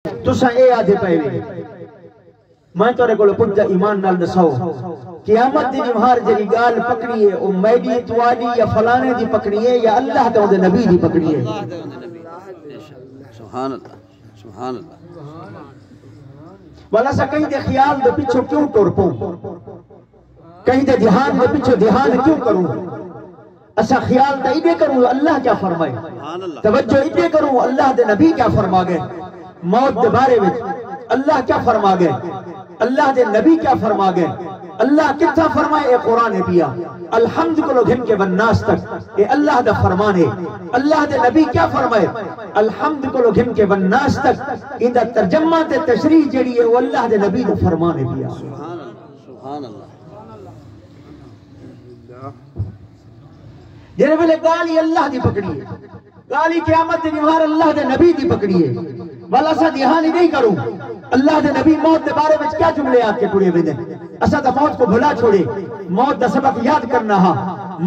تساں اے آدھے پے وے میں تورے کول پجا ایمان نال دساؤ قیامت دی جمہار جڑی گال پکڑی ہے او میڈی تواڈی یا فلانے دی پکڑی ہے یا اللہ تے اودے نبی دی پکڑی ہے؟ سبحان اللہ سبحان اللہ۔ والا سا کہیں دے خیال دے پیچھے کیوں ٹر پوں، کہیں دے دھیان دے پیچھے دھیان کیوں کروں؟ اسا خیال تے ایڈے کروں اللہ کیا فرمائے، توجہ ایڈے کروں اللہ دے نبی کیا فرما گئے، موت دے بارے وچ اللہ کیا فرما گئے، اللہ دے نبی کیا فرما گئے، اللہ کتھا فرمائے اے قرآن پیا الحمد کو لوگ ہن کے والناس تک اے اللہ دا فرمانے، اللہ دے نبی کیا فرمائے الحمد کو لوگ ہن کے والناس تک ان دا ترجمہ تے تشریح جڑی ہے وہ اللہ دے نبی دا فرمانے پیا۔ سبحان اللہ۔ جنہیں بلے گالی اللہ دی پکڑی ہے، گالی قیامت دی جمہار اللہ دے نبی دی پکڑی ہے، والا سا دہانی نہیں کروں اللہ دے نبی موت دے بارے میں کیا جملے آپ کے ٹوڑے ہوئے دیں، اسا تا موت کو بھلا چھوڑے، موت دا سبق یاد کرنا ہاں،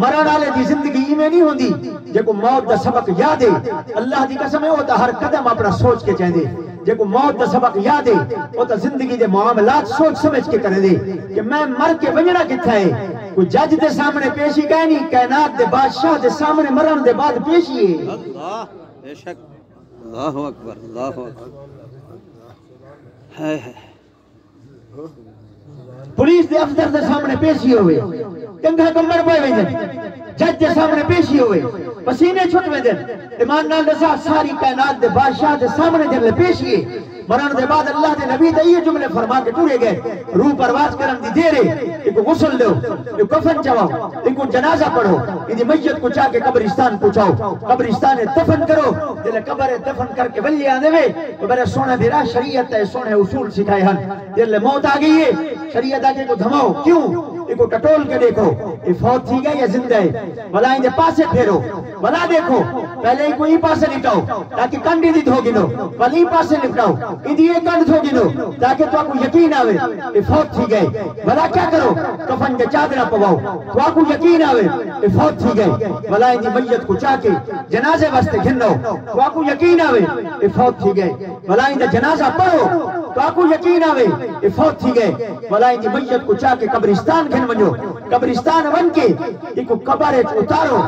مرن والے دی زندگی ایمیں نہیں ہوندی جے کو موت دا سبق یاد ہے، اللہ دی قسم ہے وہ تا ہر قدم اپنا سوچ کے چاہے دے، جے کو موت دا سبق یاد ہے وہ تا زندگی دے معاملات سوچ سمجھ کے کرے دے کہ میں مر کے بنجنا کتھا ہے، کوئی جج دے سامنے پیشی کہے نہیں، کائنات دے بادشاہ دے سامنے مرن دے بعد پیشی ہے۔ اللہ بے شک، اللہ اکبر اللہ اکبر۔ پولیس دے افسر دے سامنے پیشی ہوئے، کنگھا کمبر پائے ویندن، جج دے سامنے پیشی ہوئے، پسینے چھٹ ویندن، ایمان نال دسا ساری کائنات دے بادشاہ دے سامنے جن لے پیشی ہے، مرن دے بعد اللہ دے نبی دے یہ جملے فرما کے ٹورے گئے، روح پرواز کرن دی دیرے، ایک غسل دو، ایک کفن چواؤ، ایک جنازہ پڑھو، ایدی میت کو چاہ کے قبرستان پہنچاؤ، قبرستان دفن کرو، دل قبر دفن کر کے ولی آنے وے، تو میرے سونے میرا شریعت ہے، سونے اصول سکھائے ہن، دل موت آگئی ہے، شریعت آگے کو دھماؤ، کیوں؟ ایک کو ٹٹول کے دیکھو، یہ فوت تھی گئے یا زندہ ہے، بلا اندے پاسے پھیرو، بلا دیکھو، پہلے ایک کو ہی پاسے لٹاؤ، تاکہ کندی دی دھو گنو، بلا ہی پاسے لٹاؤ، اندی ایک کند دھو گنو، تاکہ تو آپ کو یقین آوے، یہ فوت تھی گئے، بلا کیا کرو، کفن کے چادرہ پواؤ، تو آپ کو یقین آوے، یہ فوت تھی گئے، بلا اندی میت کو چاہ کے جنازے واسطے گھنو، تو آپ کو یقین آوے، یہ فوت تھی گئے، بلا اندی جنازہ پڑھو، تو آپ کو یقین آوے، یہ فوت تھی گئے، بلا اندی میت کو چاہ کے قبرستان گھن ونجو، قبرستان ون کے ایک کو قبر اتارو،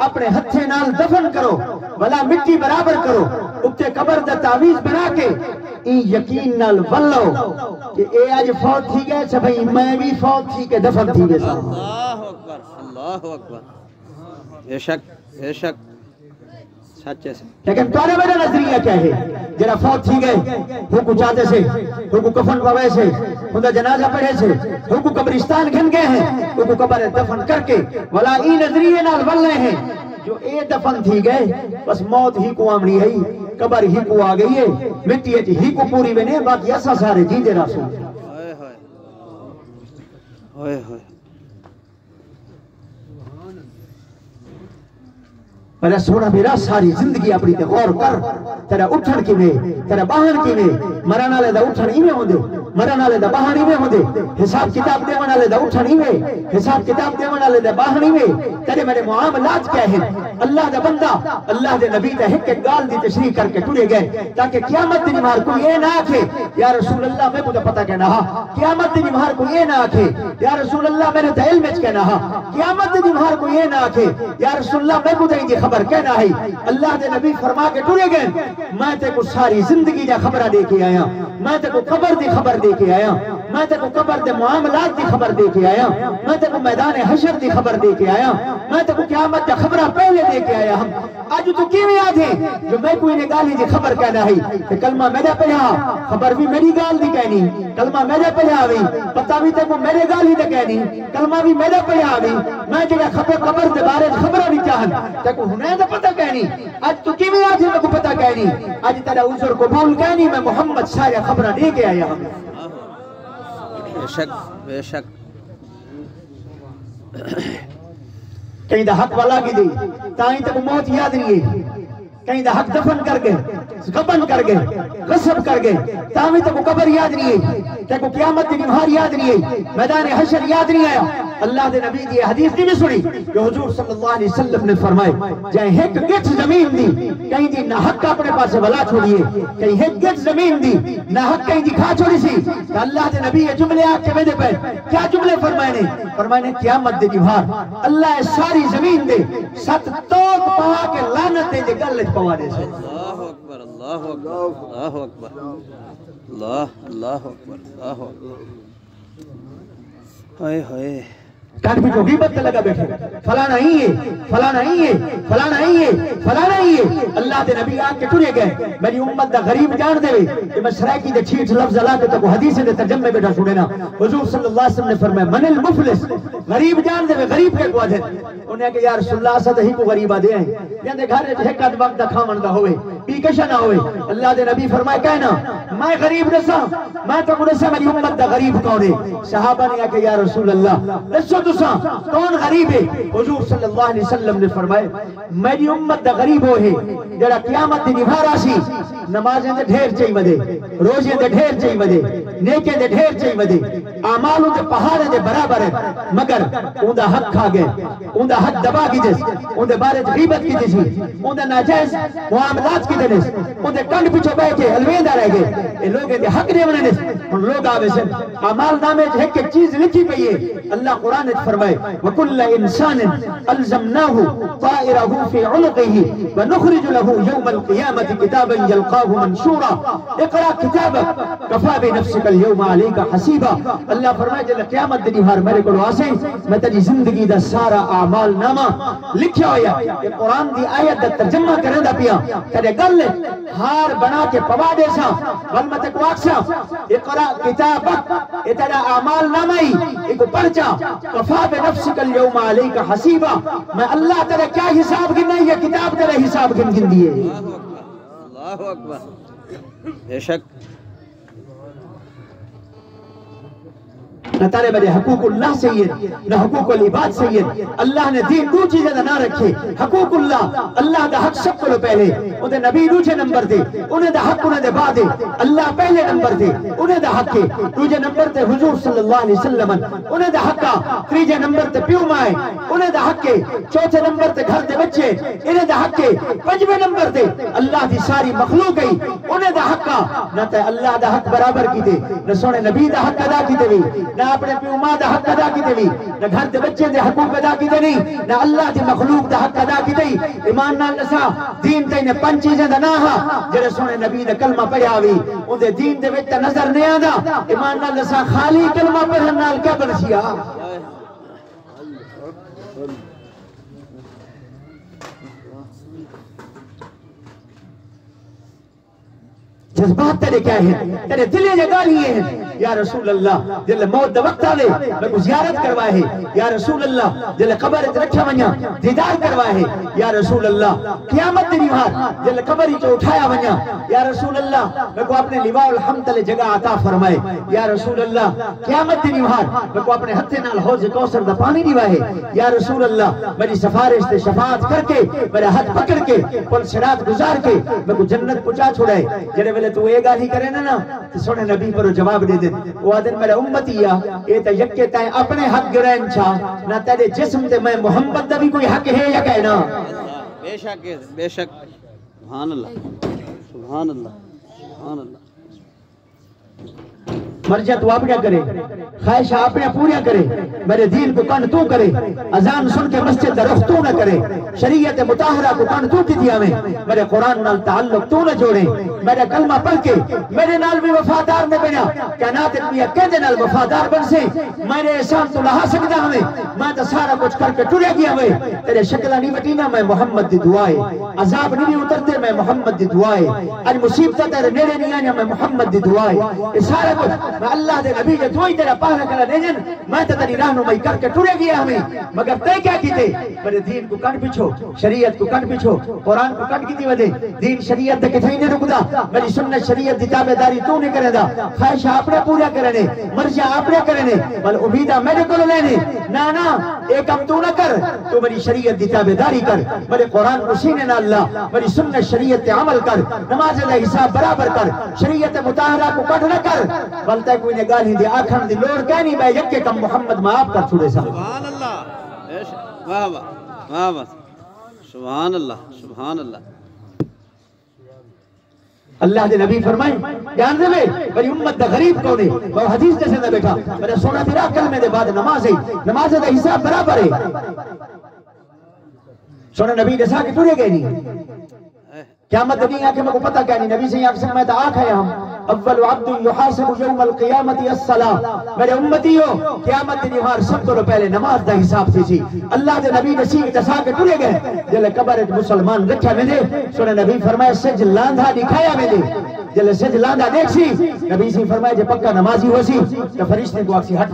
اپنے ہتھے نال دفن کرو، بلا مٹی برابر کرو، اکتے قبر دا تعویز بنا کے این یقین نال ولو کہ اے آج فوت تھی گئے سے بھئی میں بھی فوت تھی کہ دفن تھی گئے سامنے۔ اللہ اکبر اللہ اکبر، بے شک بے شک، سچے سے۔ لیکن تارے میرا نظریہ کیا ہے؟ جرا فوت تھی گئے، ہو کو چاہتے سے، ہو کو کفن پوے سے، ہو دا جنازہ پڑھے سے، ہو کو قبرستان گھن گئے ہیں، ہو کو قبر دفن کر کے، ولا ای نظریہ نال ولنے ہیں، جو اے دفن تھی گئے، بس موت ہی کو آمنی ہے، قبر ہی کو آگئی ہے، مٹی ہی کو پوری بنے، باقی ایسا سارے جیدے راسو۔ ہوئے ہوئے ہوئے ہوئے، میرا سونا میرا ساری زندگی اپنی تے غور کر، تیرا اٹھن کی میں، تیرا باہن کی میں، مرن والے دا اٹھن ہی میں ہوندے، مرن والے دا باہن ہی میں ہوندے، حساب کتاب دے والے دا اٹھن ہی میں، حساب کتاب دے والے دا باہن ہی میں، تیرے میرے معاملات کیا ہیں؟ اللہ دا بندہ، اللہ دے نبی تے ہک گال دی تشریح کر کے ٹرے گئے، تاکہ قیامت دی نمہار کوئی یہ نہ آکھے یا رسول اللہ میں مجھے پتہ کہنا ہا، قیامت دی نمہار کوئی یہ نہ آکھے یا رسول اللہ میں نے تے علم اچ کہنا ہا، قیامت دی نمہار کوئی یہ نہ آکھے یا رسول اللہ میں مجھے خبر کہنا ہے، اللہ دے نبی فرما کے ٹرے گئے، میں تے کو ساری زندگی دا خبرہ دے کے آیا، میں تے کو قبر دی خبر دے کے آیا، میں تے کو قبر دے معاملات دی خبر دے کے آیا، میں تے کو میدان حشر دی خبر دے کے آیا، میں تے کو قیامت دا خبرہ پہلے دے کے آیا ہم، آج تو کیویں یاد ہے جو میں کوئی نے گالی دی خبر کہنا ہے کہ کلمہ میرے پڑھا، خبر بھی میری گال دی کہنی، کلمہ میرے پڑھا ہوئی، پتہ بھی تے کو میرے گالی دے کہنی، کلمہ بھی میرے پڑھا ہوئی، میں جڑا قبر دے بارے خبرہ نہیں چاہن تے کو ہنے دا پتہ کہنی، آج تو کیویں یاد ہے میں کو پتہ کہنی، آج تیرا عذر قبول کہنی، میں محمد سارے خبرہ دے کے آیا ہم۔ بے شک بے شک۔ کہیں دا حق والا کی دی تائیں تک موت یاد نہیں ہے، کہیں دا حق دفن کر گئے، قبن کر گئے، غصب کر گئے، تائیں تک قبر یاد نہیں ہے، تک قیامت دی نمہار یاد نہیں ہے، میدان حشر یاد نہیں آیا، اللہ دے نبی دی حدیث نہیں سنی کہ حضور صلی اللہ علیہ وسلم نے فرمائے جائے ایک گچ زمین دی کہیں دی نہ حق اپنے پاس ولا چھوڑیے کہیں ایک گچ زمین دی نہ حق کہیں دی کھا چھوڑی سی کہ اللہ دے نبی یہ جملے آ کے میرے پہ کیا جملے فرمائے نے قیامت دے دیوار اللہ ساری زمین دے 7 توق پہا کے لعنت دے گلت پوا دے سے اللہ اکبر اللہ اکبر اللہ اکبر اللہ اکبر اللہ اکبر ہائے ہائے کان بھی جو غیبت تے لگا بیٹھے فلانا ہی ہے فلانا ہی ہے فلانا ہی ہے فلانا ہی ہے اللہ دے نبی آ کے ٹرے گئے میری امت دا غریب جان دے کہ میں سرائکی دے ٹھیٹ لفظ لا کے تو حدیث دے ترجمے بیٹھا سنے نا حضور صلی اللہ علیہ وسلم نے فرمایا من المفلس غریب جان دے غریب کے کو دے انہیں کہ یا رسول اللہ صد ہی کو غریبہ دے ہیں جاندے گھر ایک آدھ وقت دا کھاون دا ہوئے پی کشا نہ ہوئے اللہ دے نبی فرمائے کہنا میں غریب نسا میں تو نسا میری امت دا غریب کون ہے صحابہ نے کہ یا رسول اللہ نسو تسا کون غریب ہے حضور صلی اللہ علیہ وسلم نے فرمائے میری امت دا غریب ہو ہے جڑا قیامت دی نبھا راشی نمازیں دے ڈھیر چاہی ودے روزیں دے ڈھیر چاہی ودے نیکیں دے ڈھیر چاہی ودے اعمالوں دے پہاڑے دے برابر ہے مگر اون دا حق کھا گئے اون دا حق دبا کی جس اون دے بارے غیبت کی جس اون دا ناجائز معاملات کی دنس اون دے کنڈ پیچھے بیٹھے الویدہ رہ گئے اے لوگ دے حق دے وننے ان لوگ آوے سے اعمال نامے ایک ایک چیز لکھی پئی ہے اللہ قرآن نے فرمائے وَكُلَّ إِنسَانٍ أَلْزَمْنَاهُ طَائِرَهُ فِي عُنُقِهِ وَنُخْرِجُ لَهُ يَوْمَ الْقِيَامَةِ كِتَابًا يَلْقَاهُ مَنْشُورًا اقرأ كِتَابَكَ كَفَى بِنَفْسِكَ الْيَوْمَ عَلَيْكَ حَسِيبًا اللہ فرمائے جل قیامت دی نہار میرے کو واسے میں تیری زندگی دا سارا اعمال نامہ لکھیا ہویا کہ قرآن دی آیت دا ترجمہ کرنے دا پیا تیرے گل ہار بنا کے پوا دے سا غلمت کو آکسا اقرأ کتابک یہ تیرا اعمال نامہ ہی ایک پرچا کفا بنفسک اليوم علیک حسیبا میں اللہ تیرے کیا حساب گننا ہے یہ کتاب تیرے حساب گن دیئے اللہ اکبر بے شک نہ تارے بڑے حقوق اللہ سید نہ حقوق العباد سید اللہ نے دین دو چیزیں نہ رکھے حقوق اللہ اللہ دا حق سب کو پہلے انہیں نبی دوجہ نمبر دے انہیں دا حق انہیں دے بعد اللہ پہلے نمبر دے انہیں دا حق دوجہ نمبر تے حضور صلی اللہ علیہ وسلم انہیں دا حق تریجہ نمبر تے پیو مائے انہیں دا حق چوتھے نمبر تے گھر دے بچے انہیں دا حق پنجویں نمبر تے اللہ دی ساری مخلوق گئی انہیں دا حق نہ تے اللہ دا حق برابر کی دے نہ سونے نبی دا حق ادا کی دے نہ اپنے پیو ماں دا حق ادا کی دے نہ گھر دے بچے دے حقوق ادا کی دے نہ اللہ دی مخلوق دا حق ادا کی دے ایمان نال نسا دین تے نے 5 چیزیں دا نہ ہا جڑے سونے نبی دا کلمہ پڑھیا وی اون دے دین دے وچ نظر نہیں آندا ایمان نال نسا خالی کلمہ پڑھن نال کیا بنسیا جذبات تیرے کیا ہیں تیرے دلیں جگہ لیے ہیں یا رسول اللہ جل موت دا وقت آلے میں کو زیارت کروائے ہے یا رسول اللہ جل قبر رکھا ونیا دیدار کروائے ہے یا رسول اللہ قیامت دی نہار جل قبر چو اٹھایا ونیا یا رسول اللہ میں کو اپنے لواء الحمد لے جگہ عطا فرمائے یا رسول اللہ قیامت دی نہار میں کو اپنے ہتھے نال حوض کوثر دا پانی دیوائے یا رسول اللہ میری سفارش تے شفاعت کر کے میرا ہاتھ پکڑ کے پل صراط گزار کے میں کو جنت پہنچا چھوڑے جڑے ویلے تو یہ گال ہی کرے نا تو سونے نبی پر جواب دے دے وہ آدن میرا امتی یہ تا یکے تائیں اپنے حق گرین چھا نہ تیرے جسم تے میں محمد دا بھی کوئی حق ہے یا کہنا بے شک سبحان اللہ سبحان اللہ سبحان اللہ مرجع تو آپ کیا کرے خواہشہ اپنے پوریا کرے میرے دین کو کان تو کرے اذان سن کے مسجد دا رخ تو نہ کرے شریعت مطہرہ کو کان تو کی دیا میں میرے قرآن نال تعلق تو نہ جوڑے میرے کلمہ پڑھ کے میرے نال بھی وفادار نہ بنا کائنات انبیاء کہتے نال وفادار بن سے میرے احسان تو لہا سکتا ہمیں میں تو سارا کچھ کر کے ٹرے گیا ہوئے تیرے شکلہ نہیں بٹینا میں محمد دی دعائے عذاب نہیں اترتے میں محمد دی دعائے آج مصیبتہ تیرے نیڑے نہیں آنیا میں محمد دی دعائے یہ سارا کچھ میں اللہ دے نبی جو دعائی تیرا پاہر کرا دیجن میں تو تیری رہنمائی کر کے ٹرے گیا ہمیں مگر تے کیا کیتے میرے دین کو کن پچھو شریعت کو کن پچھو قرآن کو کن کیتی ودے دین شریعت دے کتھائی نہیں رکھ دا میری سنت شریعت دی تابعداری تو نہیں کرے دا خواہشہ اپنے پورا کرنے مرجع اپنے کرنے بل امیدہ میرے کو لینے نا ایک کم تو نہ کر تو میری شریعت دی تابعداری کر میرے قرآن کو سینے نہ اللہ میری سنت شریعت تے عمل کر نماز دے حساب برابر کر شریعت مطہرہ کو کٹ نہ کر بلتا کوئی نے گالی دی آکھن دی لوڑ لوڑ کہہ نہیں میں یک کم محمد میں آپ کر چھوڑے سا سبحان اللہ بے شک واہ واہ واہ واہ سبحان اللہ سبحان اللہ اللہ دے نبی فرمائیں جان دے میں بڑی امت دا غریب کونے وہ حدیث جیسے نہ بیٹھا میرا سونا دیرا کلمے دے بعد نماز دا حساب برابر ہے سونا نبی دسا کہ ٹورے گئے نہیں قیامت نہیں آکے میں کو پتہ کیا نہیں نبی سے آنکھ سے میں تا آنکھ ہے ہم اول عبد یحاسب یوم القیامت الصلاة میرے امتی ہو قیامت نوار سب تو پہلے نماز دا حساب سی اللہ دے نبی نصیب دسا کے ٹورے گئے جلے قبر مسلمان رکھا میں دے سونا نبی فرمائے سج لاندھا دکھایا میں دے جلے سج لاندھا دیکھ سی نبی سے فرمائے جے پکا نمازی ہو سی تو فرشتے کو آکسی ہٹ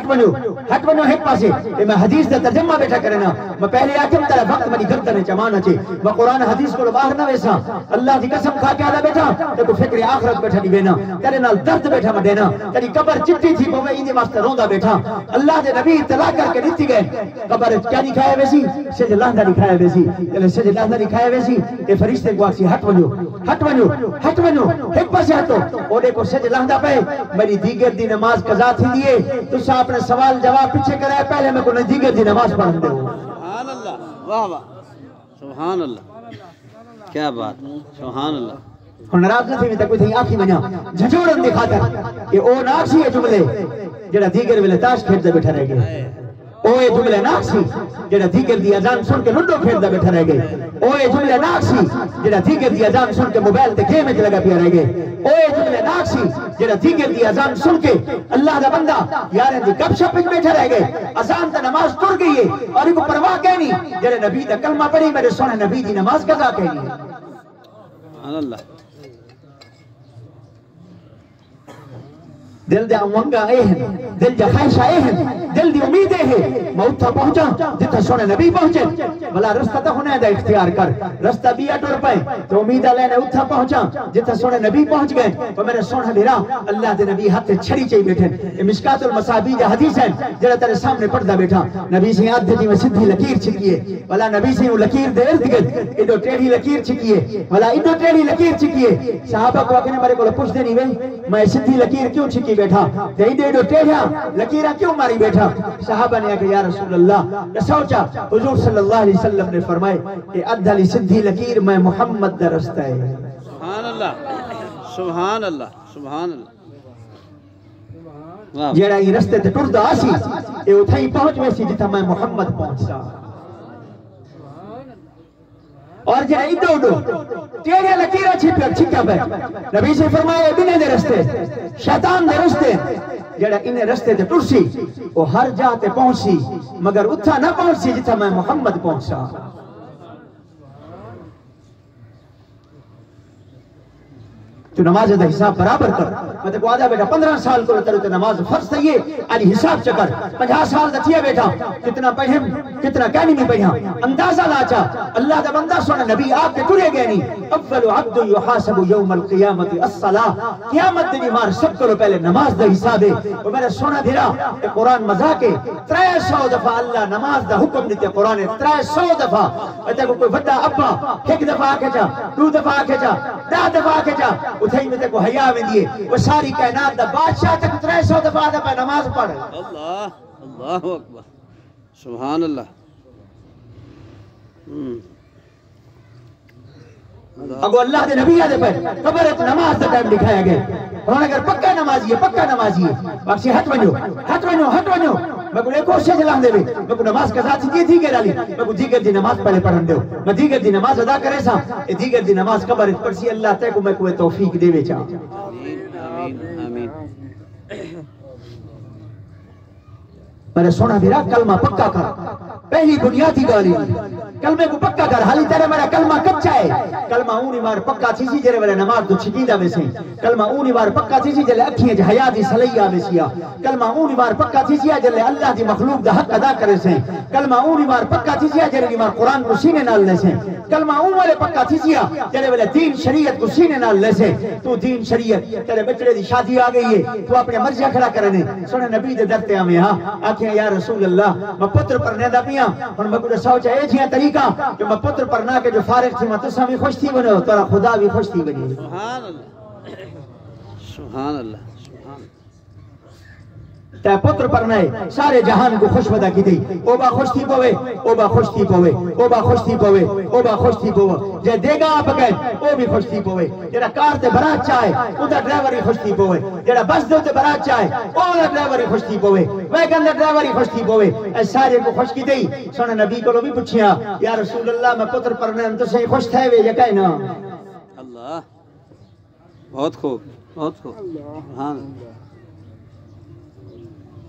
ونو ایک پاسے میں حدیث دا ترجمہ بیٹھا کرنا میں پہلے آکم ترہ وقت منی گردن چمانا چے میں قرآن حدیث کو باہر نہ ویسا اللہ دی قسم کھا کے آدھا بیٹھا تو کو فکر آخرت بیٹھا نہیں بینا تیرے نال درد بیٹھا میں دینا تیری قبر چٹی تھی وہ ایدی واسطے روندا بیٹھا اللہ دے نبی اطلاع کر کے دیتی گئے قبر کیا دکھایا ویسی سج لاندھا دکھایا ویسی جلے سج لاندھا دکھایا ویسی اے فرشتے کو آکسی ہٹ ونو ایک پاسے ہٹو اوڑے کو سج لاندھا پہ میری دیگر دی نماز قضا تھی دیئے تو سا اپنے سوال جواب پیچھے کرائے پہلے میں کو دیگر دی نماز پڑھن دے سبحان اللہ واہ واہ سبحان اللہ کیا بات سبحان اللہ اور نراز نہ تھی میں تک کوئی تھی آنکھی منیا جھجوڑن دکھاتا کہ او ناکسی ہے جملے جڑا دیگر ویلے تاش کھیٹ دے بیٹھا رہ گئے اوے جملے ناکسی جڑا دیگر دی اذان سن کے لڈو کھیٹ دے بیٹھا رہ گئے اوے جملے ناکسی جڑا دیگر دی اذان سن کے موبائل تے گیم وچ لگا پیا رہ گئے اوے جملے ناکسی جڑا دیگر دی اذان سن کے اللہ دا بندہ یار دی گپ شپ وچ بیٹھا رہ گئے اذان تے نماز ٹر گئی ہے اور ان کو پرواہ کہ نہیں جڑے نبی دا کلمہ پڑھی میرے سونے نبی دی نماز قضا کہنی سبحان اللہ دل دے امنگا اے ہیں دل جا خواہشہ اے ہیں دل دی امیدیں ہیں میں اتھا پہنچا جتا سونے نبی پہنچے بلا رستہ تا ہونے دا اختیار کر رستہ بیا ٹور پائے تو امیدہ لینے اتھا پہنچا جتا سونے نبی پہنچ گئے تو میرے سونے میرا اللہ دے نبی ہاتھ چھڑی چاہی بیٹھے یہ مشکات المصابی جا حدیث ہے جڑا تیرے سامنے پردہ بیٹھا نبی سے یاد دے جی میں سدھی لکیر چھکیے بلا نبی سے لکیر دے ارد گئے ایڈو ٹیڑھی لکیر چھکیے بلا ایڈو ٹیڑھی لکیر چھکیے صحابہ کو آکنے میرے کو پوچھ دے نہیں بھئی میں سدھی لکیر کیوں چھکی بیٹھا دہی دے دو ٹیڑھا لکیرہ کیوں ماری بیٹھا صحابہ نے کہا یا رسول اللہ سوچا حضور صلی اللہ علیہ وسلم نے فرمائے کہ ادھلی سدھی لکیر میں محمد دا رستہ ہے سبحان اللہ سبحان اللہ سبحان اللہ جیڑا یہ رستے تے ٹردا آسی اے اتھائی پہنچ ویسی جتا میں محمد پہنچا اور جہاں ایڈو اڈو ٹیڑھے لکیرہ چھکا پہ نبی سے فرمایا ابنے دے رستے شیطان دے رستے جڑا انہیں رستے تے ٹرسی وہ ہر جاتے پہنچی مگر اتھا نہ پہنچی جتا میں محمد پہنچا تو نماز دا حساب برابر کر میں تے کو آدھا بیٹا 15 سال کو تر نماز فرض تھئیے آدھی حساب چکر 50 سال دا تھیا بیٹا کتنا پڑھیں کتنا کہنی میں پڑھا اندازہ لاچا اللہ دا بندہ سونا نبی آپ کے ٹرے گئے نہیں اول عبد یحاسب یوم القیامت الصلاة قیامت دی مار سب کو پہلے نماز دا حساب ہے وہ میرا سونا دھیرا قرآن مذاق ہے 300 دفعہ اللہ نماز دا حکم دیتے قرآن 300 دفعہ اتے کوئی بڑا ابا ایک دفعہ آکے جا 2 دفعہ آکے جا 10 دفعہ آکے جا اتھائی میں تے کو حیاء میں دیئے وہ ساری کائنات دا بادشاہ تک 300 دفعہ دا پہ نماز پڑھ اللہ اللہ اکبر سبحان اللہ اگو اللہ دے نبی آدھے پہ قبرت نماز دا ٹائم دکھایا گئے اور اگر پکا نمازی ہے باقی ہٹ ونو میں کو ایک اور سے جلان دے بھی میں کو نماز قضا تھی تھی ڈالی میں کو دیگر دی نماز پہلے پڑھن دے میں دیگر دی نماز ادا کرے سا دیگر دی نماز قبرت پڑھ سی اللہ تے کو میں کوئی توفیق دے وے چاہ آمین آمین میرے سونا میرا کلمہ پکا کر پہلی بنیادی گالی کلمے کو پکا کر حالی تیرے میرا کلمہ کچا ہے کلمہ اونی بار پکا تھی سی جرے میرے نماز دو چھکیدہ میں سے کلمہ اونی بار پکا تھی سی جلے اکھیں حیاتی صلیہ میں سیا کلمہ اونی بار پکا تھی سی جلے اللہ دی مخلوق دا حق ادا کرے سے کلمہ اونی بار پکا تھی سی جلے مار قرآن کو سینے نال لے سے کلمہ اون والے پکا تھی سی جلے والے دین شریعت کو سینے نال لے سے تو دین شریعت تیرے بچڑے دی شادی آ گئی ہے تو اپنے مرجع کھڑا کرنے سونے نبی دے درتے ہمیں ہاں آکھیں یا رسول اللہ میں پتر پر نیدہ پیاں اور میں کچھ سوچا اے جیاں طریقہ کہ میں پتر پر نہ کہ جو فارغ تھی میں تسا بھی خوش تھی بنو تورا خدا بھی خوش تھی بنی سبحان اللہ سبحان اللہ سبحان تے پتر پرنے سارے جہان کو خوش ودا کی دی او با خوش تھی پوے او با خوش تھی پوے او با خوش تھی پوے او با خوش تھی پوے جے دے گا آپ گئے او بھی خوش تھی پوے جڑا کار تے برات چاہے او دا ڈرائیور ہی خوش تھی پوے جڑا بس دے تے برات چاہے او دا ڈرائیور ہی خوش تھی پوے ویگن دا ڈرائیور ہی خوش تھی پوے اے سارے کو خوش کی دی سونے نبی کو بھی پوچھیا یا رسول اللہ میں پتر پرنے تو سے خوش تھے وے یا کہنا اللہ بہت خوب بہت خوب سبحان اللہ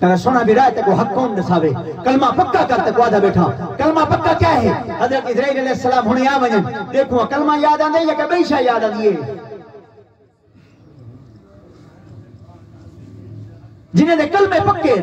تیرا سونا بھی رائے تک وہ حق کون نساوے کلمہ پکا کرتے کو آدھا بیٹھا کلمہ پکا کیا ہے حضرت اسرائیل علیہ السلام ہونے آمین دیکھو کلمہ یاد آن دے یا کہ بیشہ یاد آن دیئے جنہیں دے کلمے پکے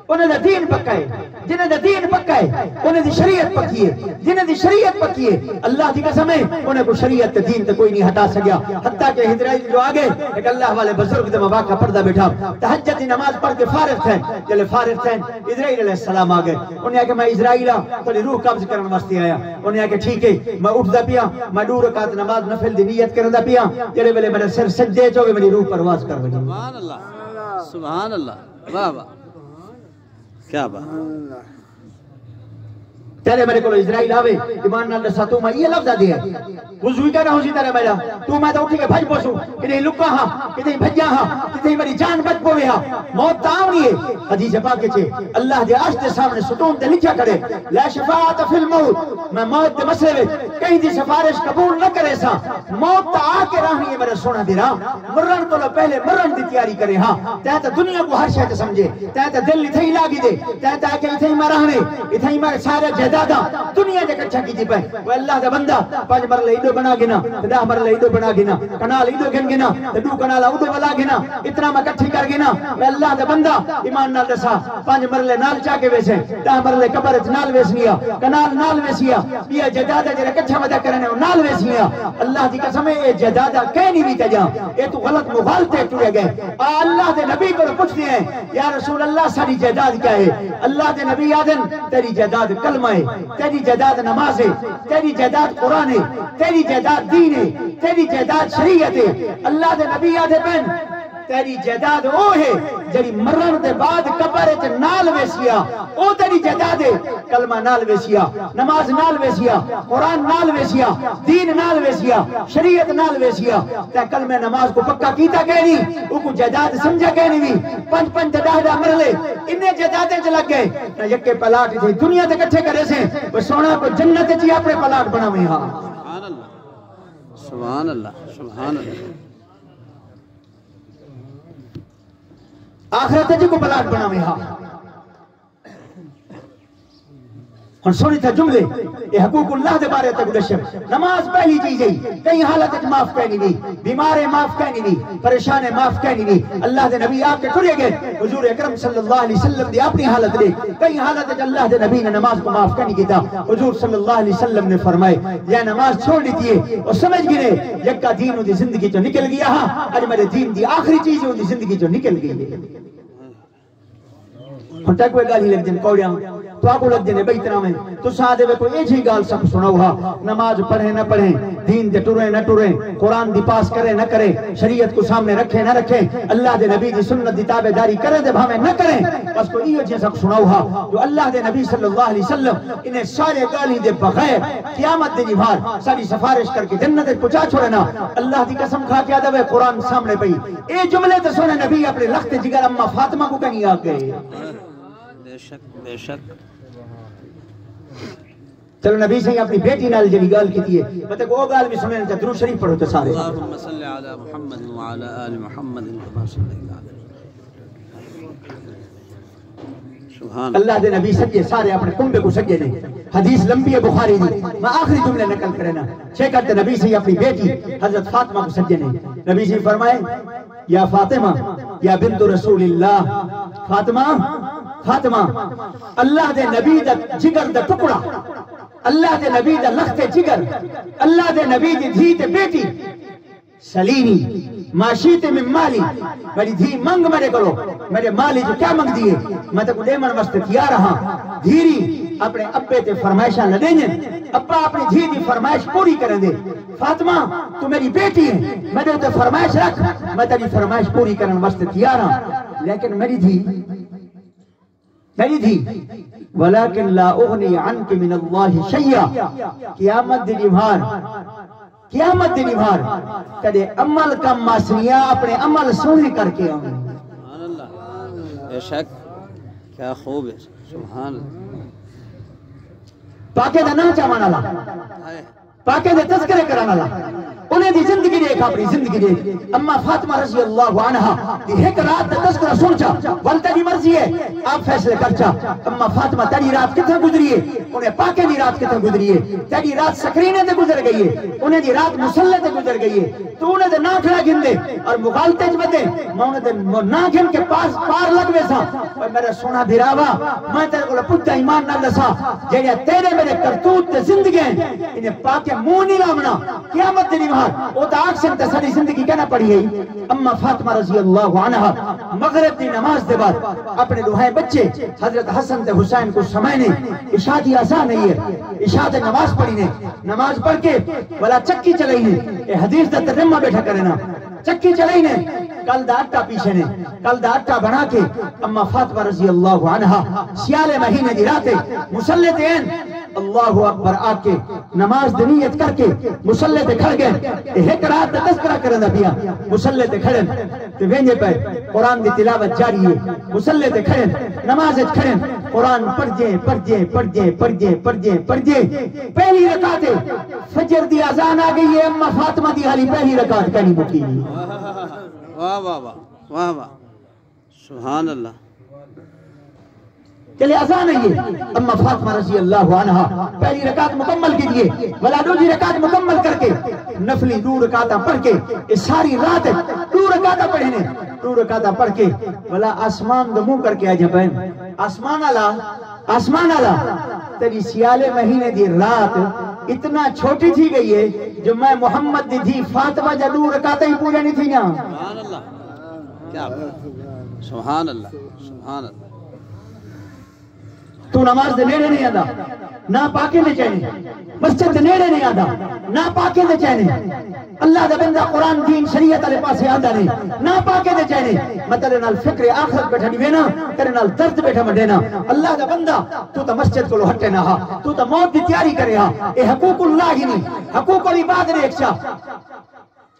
انہیں دے دین پکا ہے جنہیں دے دین پکا ہے انہیں دی شریعت پکی ہے جنہیں دی شریعت پکی ہے اللہ دی قسم ہے انہیں کو شریعت تے دین تے کوئی نہیں ہٹا سکیا حتیٰ کہ اسرائیل جو آگے ایک اللہ والے بزرگ دے مواقع پردہ بیٹھا تہجد دی نماز پڑھ کے فارغ تھے جلے فارغ تھے اسرائیل علیہ السلام آگے انہیں کہ میں اسرائیلہ تھوڑی روح قبض کرنے واسطے آیا انہیں کہ ٹھیک ہے میں اٹھ دا پیا میں 2 رکعت نماز نفل دی نیت کرنے دا پیا جلے ویلے میرے سر سجدے چوگے میری روح پرواز کر بجی سبحان اللہ سبحان اللہ واہ واہ کیا بات تیرے میرے کو اسرائیل آوے ایمان نال دسا تو میں یہ لفظ دیا وضوئی کہنا ہو سی تیرے میرا تو میں تو اٹھی کے بھج پوسوں کہیں لکا ہاں کہیں بھجیا ہاں کہیں میری جان بچ پوے ہاں موت تاؤنی ہے حدیث پاک چھے اللہ دے عرش دے سامنے ستون دے لکھا کرے لا شفاعت فی الموت میں موت دے مسئلے میں کہیں دی سفارش قبول نہ کرے سا موت تا آکے رہنی ہے میرا سونا دی راہ مرن کو لو پہلے مرن دی تیاری کرے ہاں تیتا دنیا کو ہر شہد سمجھے تیتا دل اتھائی لاگی دے تیتا کہ اتھائی میں رہنے اتھائی میں سارے جہدادا دنیا دے کچھا کی جی پہ وہ اللہ دے بندہ 5 مرلے ایڈو بنا گنا 10 مرلے ایڈو بنا گنا کنال ایڈو گن گنا 2 کنال ایڈو بلا گنا اتنا میں کٹھی کر گنا وہ اللہ دے بندہ ایمان نال دسا 5 مرلے نال چاکے ویسے 10 مرلے قبرت نال ویسنیا کنال نال ویسیا یہ جہدادا جرے کچھا ودا کرنے نال ویسنیا اللہ دی قسم ہے یہ جہدادا کہنی بھی تجا یہ تو غلط مغالطے ٹوڑے گئے اللہ دے نبی کو پوچھتے ہیں یا رسول اللہ ساری جہداد کیا ہے اللہ دے نبی آدن تیری جہداد کلمہ ہے تیری جہداد نماز ہے تیری جہداد قرآن ہے تیری جہداد دین ہے تیری جہداد شریعت ہے اللہ دے نبی آدھے پہن تیری جہداد او ہے جڑی مرن دے بعد قبرت نال ویسیا او تیری جہداد ہے کلمہ نال ویسیا نماز نال ویسیا قرآن نال ویسیا دین نال ویسیا شریعت نال ویسیا تے کلمہ نماز کو پکا کیتا کہنی او کو جہداد سمجھا کہنی بھی 5 10 مرلے انہیں جہدادیں چلک گئے نہ یکے پلاٹ تھی دنیا تے کٹھے کرے سے وہ سونا کو جنت چی اپنے پلاٹ بنا میں ہاں سبحان اللہ سبحان اللہ آخرت جی کو پلاٹ بنا میں ہاں ہن سونی تھا جملے یہ حقوق اللہ دے بارے تک دشم نماز پہلی چیز ہے کئی حالت معاف کہنی نہیں بیمارے معاف کہنی نہیں پریشانے معاف کہنی نہیں اللہ دے نبی آپ کے ٹھرے گئے حضور اکرم صلی اللہ علیہ وسلم دی اپنی حالت لے کئی حالت اللہ دے نبی نے نماز کو معاف کرنی کی تھا حضور صلی اللہ علیہ وسلم نے فرمائے یا نماز چھوڑ دیتی ہے اور سمجھ گئے یکا دین دی زندگی جو نکل گیا ہاں اج میرے دین دی آخری چیز ہے دی زندگی جو نکل گئی ہے ہن تک کوئی گالی لگ جن کوڑیاں تو آپ کو لگ جنے بیتنا میں تو سادے میں کوئی ایجھی گال سب سنا ہوا نماز پڑھیں نہ پڑھیں دین دے ٹریں نہ ٹریں قرآن دی پاس کریں نہ کریں شریعت کو سامنے رکھیں نہ رکھیں اللہ دے نبی دی سنت دی تابع داری کریں دے بھامیں نہ کریں بس کوئی ایجھی سب سنا ہوا جو اللہ دے نبی صلی اللہ علیہ وسلم انہیں سارے گالی دے بغیر قیامت دے جبھار ساری سفارش کر کے جنت پچا چھوڑنا اللہ دی قسم کھا کے آدھے قرآن سامنے پئی اے جملے تے سونے نبی اپنے لخت جگر اما فاطمہ کو کہیں آ گئے بے شک بے شک چلو نبی سے اپنی بیٹی نال جڑی گال کیتی ہے متے کو گال بھی سنن تے درود شریف پڑھو تے سارے اللهم صل علی محمد وعلى آل محمد كما صليت على سبحان اللہ دے نبی سجے سارے اپنے کنبے کو سجے نے حدیث لمبی ہے بخاری دی میں آخری جملے نقل کرنا چھ کرتے نبی سے اپنی بیٹی حضرت فاطمہ کو سجے نے نبی سے فرمائے یا فاطمہ یا بنت رسول اللہ فاطمہ فاطمہ اللہ دے نبی دا جگر دا ٹکڑا اللہ دے نبی دا لخت جگر اللہ دے نبی دی دھی تے بیٹی سلینی معاشیت من مالی میری دھی منگ میرے کرو میرے مالی جو کیا منگ دیئے میں تے کو دیمن واسطے کیا رہا دھیری اپنے ابے تے فرمائشاں نہ دیں ابا اپنی دھی دی فرمائش پوری کریں دے فاطمہ تو میری بیٹی ہے میں تے فرمائش رکھ میں تیری فرمائش پوری کرن واسطے تیار ہاں لیکن میری دھی میری تھی ولیکن لا اغنی عنک من اللہ شیئا قیامت دی نبھار کدے عمل کم معصیاں اپنے عمل سونے کر کے آؤں سبحان اللہ بے شک کیا خوب ہے سبحان اللہ پاکے دا نا چاہوانا لا ہائے پاکے دے تذکرے کرانا لا انہیں دی زندگی دیکھ اپنی زندگی دیکھ اما فاطمہ رضی اللہ عنہ دی ایک رات دا تذکرہ سنچا والتا دی مرضی ہے آپ فیصلے کرچا اما فاطمہ تیری رات کتنا گزری ہے انہیں پاکے دی رات کتنا گزری ہے تیری رات سکرینے دے گزر گئی ہے انہیں دی رات مسلح دے گزر گئی ہے تو انہیں دے ناکھڑا گن دے اور مغالتے جبتے میں انہیں دے ناکھن کے پاس پار لگ ویسا اور میرے سونا بھیراوا میں تیرے کو پتہ ایمان نہ لسا جیڑے تیرے میرے کرتوت تے زندگی ہیں انہیں پاکے منہ نہیں لامنا قیامت دی نبھار وہ تا آکسن تے ساری زندگی کہنا پڑی ہے اما فاطمہ رضی اللہ عنہ مغرب دی نماز دے بعد اپنے دوہائے بچے حضرت حسن تے حسین کو سمائنے عشاء دی آسان نہیں ہے عشاء تے نماز پڑھی نے نماز پڑھ کے والا چکی چلائی نے اے حدیث دا ترجمہ بیٹھا کرے نا چکی چلائی نے کل دا آٹا پیچھے نے کل دا آٹا بنا کے اما فاطمہ رضی اللہ عنہ سیالے مہینے دی راتے مسلح تے ہیں اللہ اکبر آکے نماز دنیت کر کے مسلح تے کھڑ گئے ایک رات دا تذکرہ کرنا پیا مسلح تے کھڑن تے وینجے پہ قرآن دی تلاوت جاری ہے مسلح تے کھڑن نماز کھڑن قرآن پڑھ جے پہلی رکعت فجر دی اذان آ گئی ہے اما فاطمہ دی حالی پہلی رکعت کہنی مکی واہ واہ واہ واہ واہ سبحان اللہ چلے اذان ہے یہ اما فاطمہ رضی اللہ عنہ پہلی رکعت مکمل کیجئے ولا دوسری رکعت مکمل کر کے نفلی 2 رکعتاں پڑھ کے اس ساری رات 2 رکعتاں پڑھنے 2 رکعتاں پڑھ کے ولا آسمان دو منہ کر کے آ جائیں آسمان آلا تیری سیالے مہینے دی رات اتنا چھوٹی تھی گئی ہے جو میں محمد دی تھی فاطمہ جا 2 رکعتیں ہی پورے نہیں تھی نا سبحان اللہ کیا سبحان اللہ سبحان اللہ تو نماز دے نیڑے نہیں آدھا نہ پاکے دے چہنے مسجد دے نیڑے نہیں آدھا نہ پاکے دے چہنے اللہ دا بندہ قرآن دین شریعت علیہ پاسے آدھا نہیں نہ پاکے دے چہنے مطلب نال فکر آخرت بیٹھا نہیں وینا تیرے نال درد بیٹھا مڈینا اللہ دا بندہ تو تا مسجد کو لو ہٹے نہ ہا تو تا موت دی تیاری کرے ہا اے حقوق اللہ ہی نہیں حقوق العباد نے ایک شاہ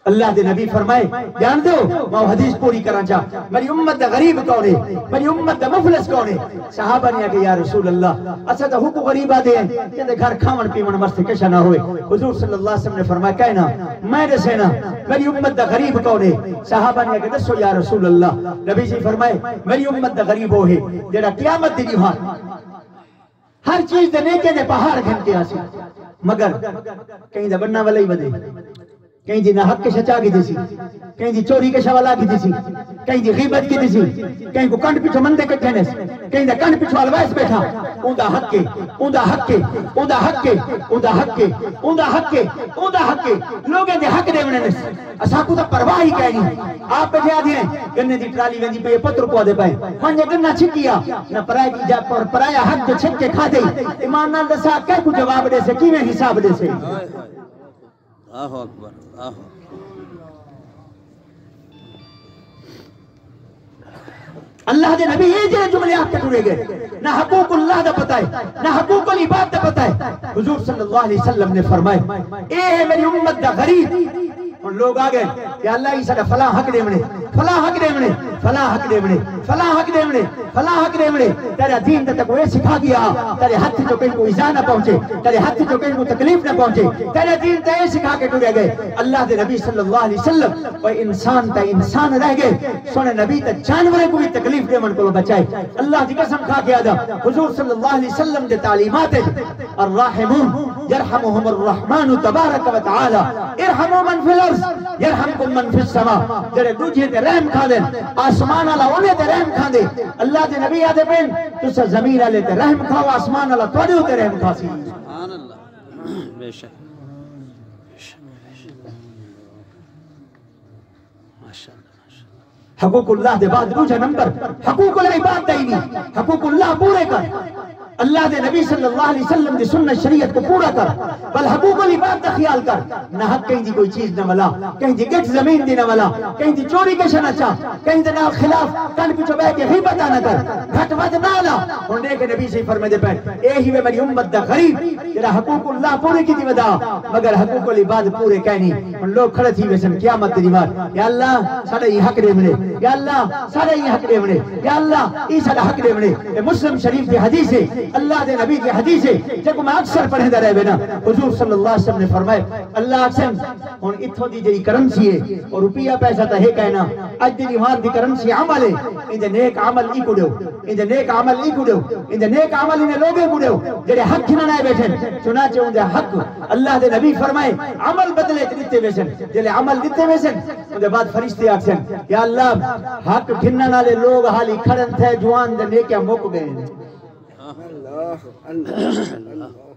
اللہ دے نبی فرمائے جان دو میں حدیث پوری کرنا چاہ میری امت دا غریب کون ہے میری امت دا مفلس کون ہے صحابہ نے کہا یا رسول اللہ اچھا تو حقوق غریبہ دے ہیں کہ گھر کھاون پیون مستے کشا نہ ہوئے حضور صلی اللہ علیہ وسلم نے فرمایا کہنا میں دسے نا میری امت دا غریب کون ہے صحابہ نے کہا دسو یا رسول اللہ نبی جی فرمائے میری امت دا غریب وہ ہے جڑا قیامت دی نبھار ہر چیز دے نیکے دے پہاڑ گھن کے آسی مگر کہیں دا بننا والا ہی بدے کہیں دی نحق کے شچا کی دیسی کہیں دی چوری کے شوالا کی دیسی کہیں دی غیبت کی دیسی کہیں کو کنڈ پیچھو مندے کے ٹھینس کہیں دا کنڈ پیچھو الوائس بیٹھا اوندا حق کے اوندا حق کے اوندا حق کے اوندا حق کے اوندا حق کے اوندا حق کے لوگیں دے حق دے مننس اسا کو تا پرواہ ہی کہنی آپ بیٹھے آدھی ہیں گنے دی ٹرالی ویندی پہ پتر کو آدھے پائے ہنجے گنہ چھکیا نہ پرایا حق جو چھک کے کھا دے ایمان نال دسا کہہ کو جواب دے سے کیویں حساب دے سے اللہ اکبر اللہ اللہ دے نبی یہ جنہیں جملے آپ کے ٹورے گئے نہ حقوق اللہ دا پتہ ہے نہ حقوق العباد دا پتہ ہے حضور صلی اللہ علیہ وسلم نے فرمائے اے ہے میری امت دا غریب اور لوگ آگئے کہ اللہ ہی سڑا فلاں حق دے منے فلاں حق دے منے فلاں حق دے منے فلاں حق دے منے فلاں حق دے منے تیرا دین تے کو یہ سکھا دیا تیرے ہاتھ جو کہیں کو ایذا نہ پہنچے تیرے ہاتھ جو کہیں کو تکلیف نہ پہنچے تیرا دین تے یہ سکھا کے ٹورے گئے اللہ دے نبی صلی اللہ علیہ وسلم وہ انسان تے انسان رہ گئے سونے نبی تے جانورے کو بھی تکلیف دے من کو بچائے اللہ دی قسم کھا کے آدھا حضور صلی اللہ علیہ وسلم دے تعلیمات الراحمون يرحمهم الرحمن تبارک و تعالی ارحموا من فی الارض یرحمکم من فی السماء جڑے دوجے تے رحم کھا دے آسمان والا انہیں تے رحم کھا دے اللہ دے نبی آدھے پین تسا زمین والے تے رحم کھاو آسمان والا تواڈے تے رحم کھاسی سبحان اللہ بے شک ماشاءاللہ حقوق اللہ دے بعد دوجہ نمبر حقوق العباد دے نہیں حقوق اللہ پورے کر اللہ دے نبی صلی اللہ علیہ وسلم دی سنت شریعت کو پورا کر بل حقوق العباد دا خیال کر نہ حق کہیں دی کوئی چیز نہ ملا کہیں دی گٹ زمین دی نہ ملا کہیں دی چوری کے شنہ چاہ کہیں دی نال خلاف کن پیچھو بے کے غیبت نہ کر گھٹ ود نہ لا اور دیکھ نبی سے فرمائے دے پہ اے ہی وے میری امت دا غریب تیرا حقوق اللہ پورے کی دی ودا مگر حقوق العباد پورے کہنی ان لوگ کھڑے تھی ویسن قیامت دی بات یا اللہ سارے یہ حق دے ملے یا اللہ سارے یہ حق دے ملے یا اللہ یہ سارے حق دے ملے مسلم شریف کی حدیث ہے اللہ دے نبی کی حدیث ہے جب میں اکثر پڑھے دا رہے بنا حضور صلی اللہ علیہ وسلم نے فرمائے اللہ اکسن ان اتھو دی جی کرنسی ہے اور روپیہ پیسہ تا ہے کہنا اج دی ایمان دی کرنسی عمل ہے ان دے نیک عمل ای کڑو ان دے نیک عمل ای کڑو ان دے نیک عمل انہیں لوگے کڑو جڑے حق کھنا نائے بیٹھیں چنانچہ ان دے حق اللہ دے نبی فرمائے عمل بدلے دیتے ویسن جلے عمل دیتے ویسن ان دے بعد فرشتے آکسن یا اللہ حق کھنا نالے لوگ حالی کھڑن تھے جوان دے نیکیا موک گئے اللہ